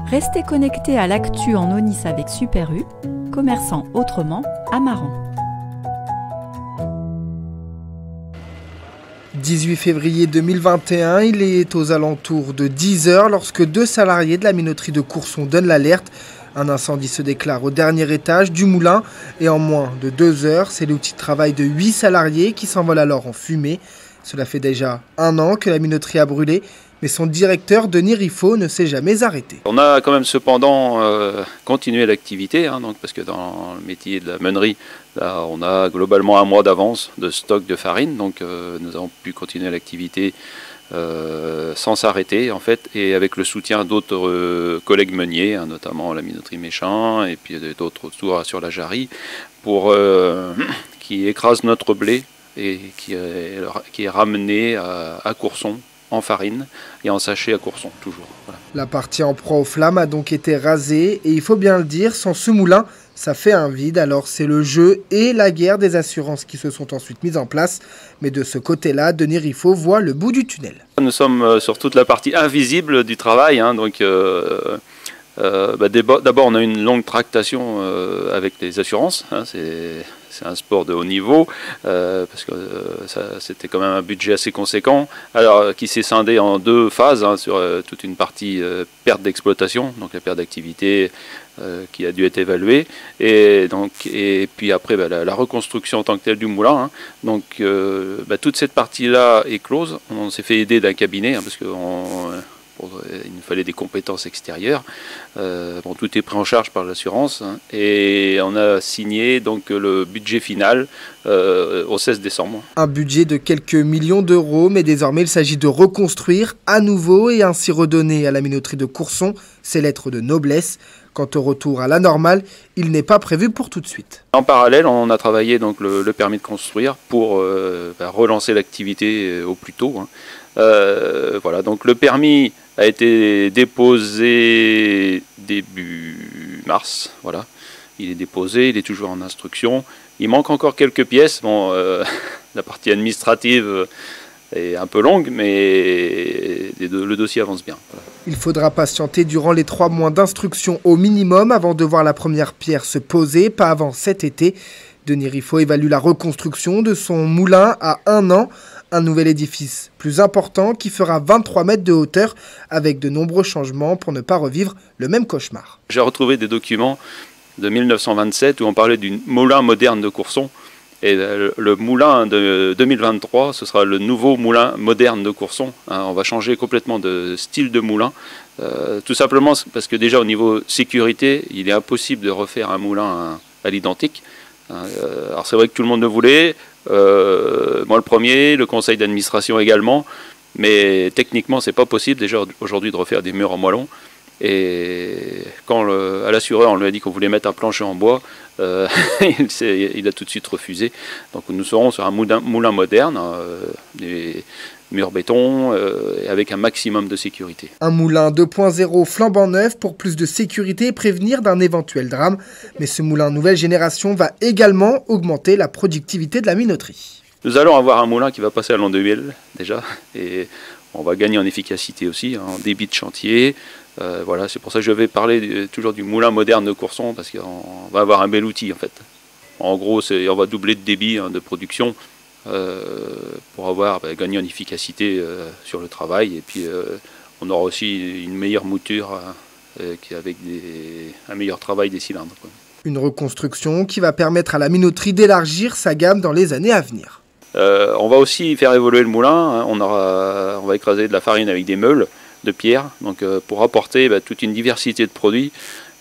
Restez connectés à l'actu en Aunis avec Super U, commerçant autrement à Maran. 18 février 2021, il est aux alentours de 10h lorsque 2 salariés de la minoterie de Courson donnent l'alerte. Un incendie se déclare au dernier étage du moulin et en moins de 2 heures, c'est l'outil de travail de 8 salariés qui s'envole alors en fumée. Cela fait déjà 1 an que la minoterie a brûlé, mais son directeur, Denis Riffaut, ne s'est jamais arrêté. On a quand même cependant continué l'activité, donc, parce que dans le métier de la meunerie, là, on a globalement 1 mois d'avance de stock de farine, donc nous avons pu continuer l'activité sans s'arrêter en fait, et avec le soutien d'autres collègues meuniers, notamment la minoterie Méchin et puis d'autres autour sur la Jarrie, qui écrasent notre blé et qui est ramené à Courson en farine et en sachet à Courson, toujours. Voilà. La partie en proie aux flammes a donc été rasée et il faut bien le dire, sans ce moulin, ça fait un vide. Alors c'est le jeu et la guerre des assurances qui se sont ensuite mises en place. Mais de ce côté-là, Denis Riffaut voit le bout du tunnel. Nous sommes sur toute la partie invisible du travail, donc d'abord on a une longue tractation avec les assurances, c'est un sport de haut niveau, parce que c'était quand même un budget assez conséquent, alors qui s'est scindé en 2 phases, sur toute une partie perte d'exploitation, donc la perte d'activité qui a dû être évaluée, et puis après la reconstruction en tant que telle du moulin, donc toute cette partie-là est close. On s'est fait aider d'un cabinet, parce que il nous fallait des compétences extérieures. Tout est pris en charge par l'assurance, et on a signé donc le budget final au 16 décembre. Un budget de quelques millions d'euros, mais désormais il s'agit de reconstruire à nouveau et ainsi redonner à la minoterie de Courson ses lettres de noblesse. Quant au retour à la normale, il n'est pas prévu pour tout de suite. En parallèle, on a travaillé donc le permis de construire pour relancer l'activité au plus tôt. Voilà, donc le permis a été déposé début mars. Voilà, il est déposé, il est toujours en instruction. Il manque encore quelques pièces. Bon, la partie administrative est un peu longue, mais le dossier avance bien. Voilà. Il faudra patienter durant les 3 mois d'instruction au minimum avant de voir la première pierre se poser, pas avant cet été. Denis Riffaut évalue la reconstruction de son moulin à 1 an. Un nouvel édifice plus important qui fera 23 mètres de hauteur avec de nombreux changements pour ne pas revivre le même cauchemar. J'ai retrouvé des documents de 1927 où on parlait du moulin moderne de Courson. Et le moulin de 2023, ce sera le nouveau moulin moderne de Courson. On va changer complètement de style de moulin. Tout simplement parce que déjà au niveau sécurité, il est impossible de refaire un moulin à l'identique. Alors c'est vrai que tout le monde le voulait. Moi le premier, le conseil d'administration également. Mais techniquement, c'est pas possible déjà aujourd'hui de refaire des murs en moellon. Et quand à l'assureur on lui a dit qu'on voulait mettre un plancher en bois, il a tout de suite refusé. Donc nous serons sur un moulin moderne, des murs béton, avec un maximum de sécurité. Un moulin 2.0 flambant neuf pour plus de sécurité et prévenir d'un éventuel drame. Mais ce moulin nouvelle génération va également augmenter la productivité de la minoterie. Nous allons avoir un moulin qui va passer à l'an 2000 déjà, et on va gagner en efficacité aussi, en débit de chantier. Voilà, c'est pour ça que je vais parler toujours du moulin moderne de Courson, parce qu'on va avoir un bel outil en fait. En gros, on va doubler de débit de production pour avoir gagné en efficacité sur le travail, et puis on aura aussi une meilleure mouture avec un meilleur travail des cylindres. Une reconstruction qui va permettre à la minoterie d'élargir sa gamme dans les années à venir. On va aussi faire évoluer le moulin, on va écraser de la farine avec des meules de pierre, donc pour apporter toute une diversité de produits,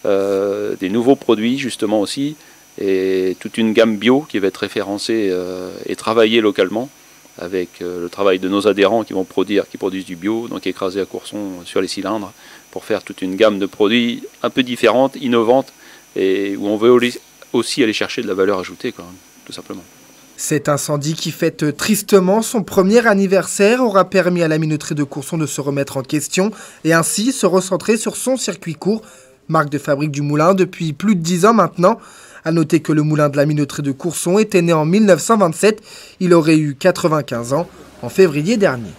des nouveaux produits justement aussi, et toute une gamme bio qui va être référencée et travaillée localement avec le travail de nos adhérents qui produisent du bio, donc écrasé à Courson sur les cylindres, pour faire toute une gamme de produits un peu différente, innovante, et où on veut aussi aller chercher de la valeur ajoutée, tout simplement. Cet incendie qui fête tristement son premier anniversaire aura permis à la minoterie de Courson de se remettre en question et ainsi se recentrer sur son circuit court, marque de fabrique du moulin depuis plus de 10 ans maintenant. À noter que le moulin de la minoterie de Courson était né en 1927, il aurait eu 95 ans en février dernier.